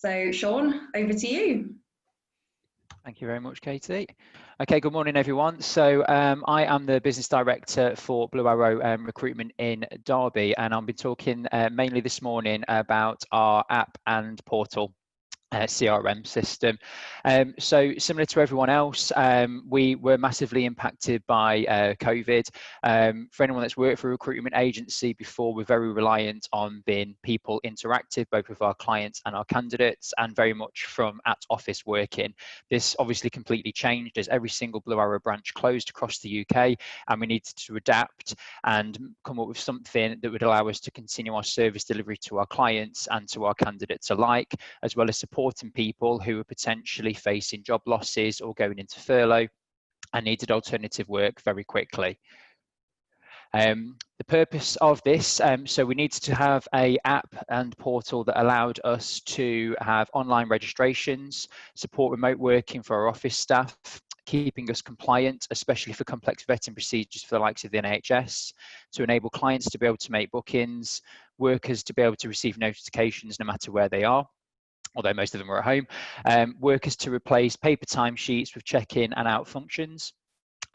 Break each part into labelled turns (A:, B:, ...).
A: So Sean, over to you.
B: Thank you very much, Katie. Okay, good morning, everyone. So I am the business director for Blue Arrow Recruitment in Derby, and I'll be talking mainly this morning about our app and portal. CRM system. So similar to everyone else, we were massively impacted by COVID. For anyone that's worked for a recruitment agency before, we're very reliant on being people interactive, both with our clients and our candidates, and very much from at office working. This obviously completely changed as every single Blue Arrow branch closed across the UK, and we needed to adapt and come up with something that would allow us to continue our service delivery to our clients and to our candidates alike, as well as supporting people who are potentially facing job losses or going into furlough and needed alternative work very quickly. The purpose of this, so we needed to have an app and portal that allowed us to have online registrations, support remote working for our office staff, keeping us compliant, especially for complex vetting procedures for the likes of the NHS, to enable clients to be able to make bookings, workers to be able to receive notifications no matter where they are, although most of them are at home, workers to replace paper timesheets with check-in and out functions,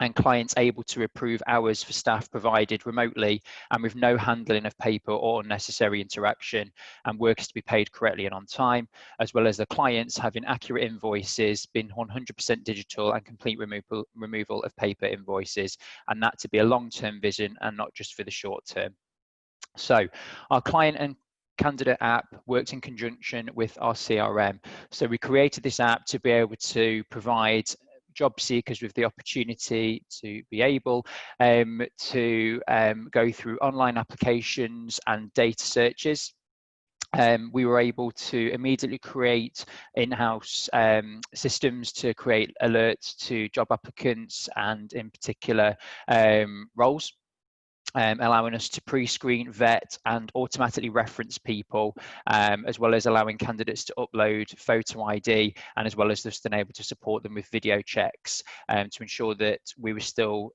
B: and clients able to approve hours for staff provided remotely and with no handling of paper or unnecessary interaction, and workers to be paid correctly and on time, as well as the clients having accurate invoices, being 100% digital and complete removal of paper invoices, and that to be a long-term vision and not just for the short term. So our client and candidate app worked in conjunction with our CRM. So we created this app to be able to provide job seekers with the opportunity to be able to go through online applications and data searches. We were able to immediately create in-house systems to create alerts to job applicants and in particular roles. Allowing us to pre-screen, vet and automatically reference people, as well as allowing candidates to upload photo ID, and as well as just being able to support them with video checks to ensure that we were still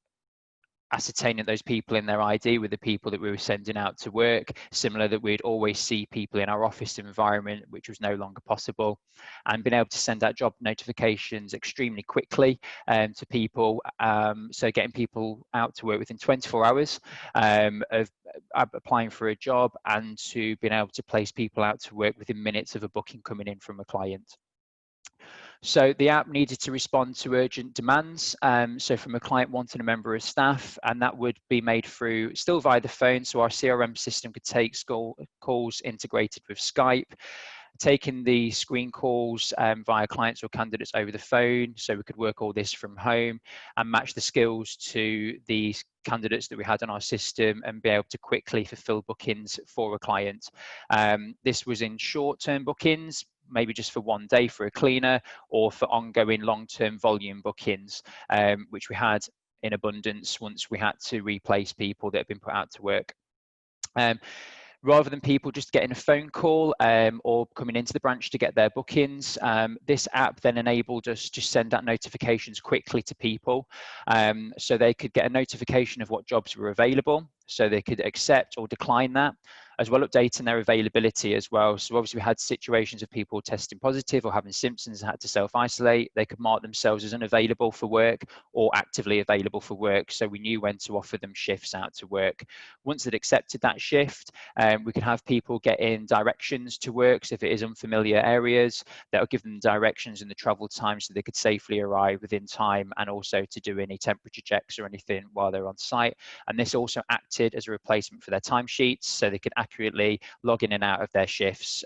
B: ascertaining those people in their ID with the people that we were sending out to work, similar that we'd always see people in our office environment, which was no longer possible, and being able to send out job notifications extremely quickly to people, so getting people out to work within 24 hours of applying for a job, and to being able to place people out to work within minutes of a booking coming in from a client. So the app needed to respond to urgent demands, so from a client wanting a member of staff, and that would be made through still via the phone, so our CRM system could take calls integrated with Skype, taking the screen calls via clients or candidates over the phone, so we could work all this from home and match the skills to the candidates that we had on our system and be able to quickly fulfill bookings for a client. This was in short-term bookings, maybe just for one day for a cleaner, or for ongoing long-term volume bookings, which we had in abundance once we had to replace people that had been put out to work. Rather than people just getting a phone call or coming into the branch to get their bookings, this app then enabled us to send out notifications quickly to people, so they could get a notification of what jobs were available, so they could accept or decline that, as well updating their availability as well. So obviously we had situations of people testing positive or having symptoms and had to self-isolate. They could mark themselves as unavailable for work or actively available for work, so we knew when to offer them shifts out to work. Once they'd accepted that shift, we could have people get in directions to work, so if it is unfamiliar areas, that will give them directions and the travel time so they could safely arrive within time, and also to do any temperature checks or anything while they're on site. And this also acted as a replacement for their timesheets, so they could accurately log in and out of their shifts,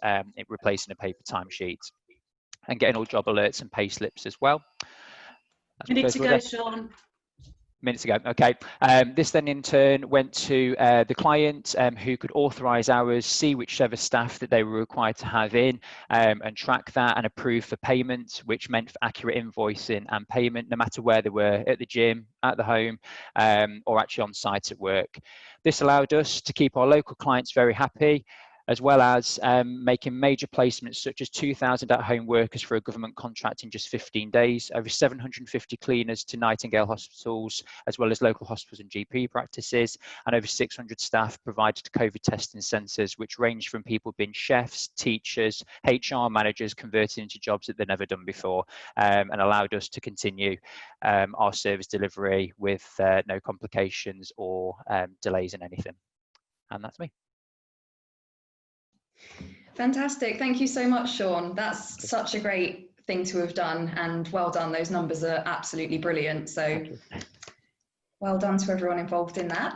B: replacing a paper timesheet, and getting all job alerts and pay slips as well.
A: Minute to go, Sean.
B: Minutes ago. Okay. This then in turn went to the client, who could authorize hours, see whichever staff that they were required to have in, and track that and approve for payment, which meant for accurate invoicing and payment, no matter where they were, at the gym, at the home, or actually on site at work. This allowed us to keep our local clients very happy, as well as making major placements such as 2,000 at-home workers for a government contract in just 15 days, over 750 cleaners to Nightingale hospitals, as well as local hospitals and GP practices, and over 600 staff provided to COVID testing centres, which range from people being chefs, teachers, HR managers converted into jobs that they've never done before, and allowed us to continue our service delivery with no complications or delays in anything. And that's me.
A: Fantastic. Thank you so much, Sean. That's such a great thing to have done, and well done. Those numbers are absolutely brilliant. So well done to everyone involved in that.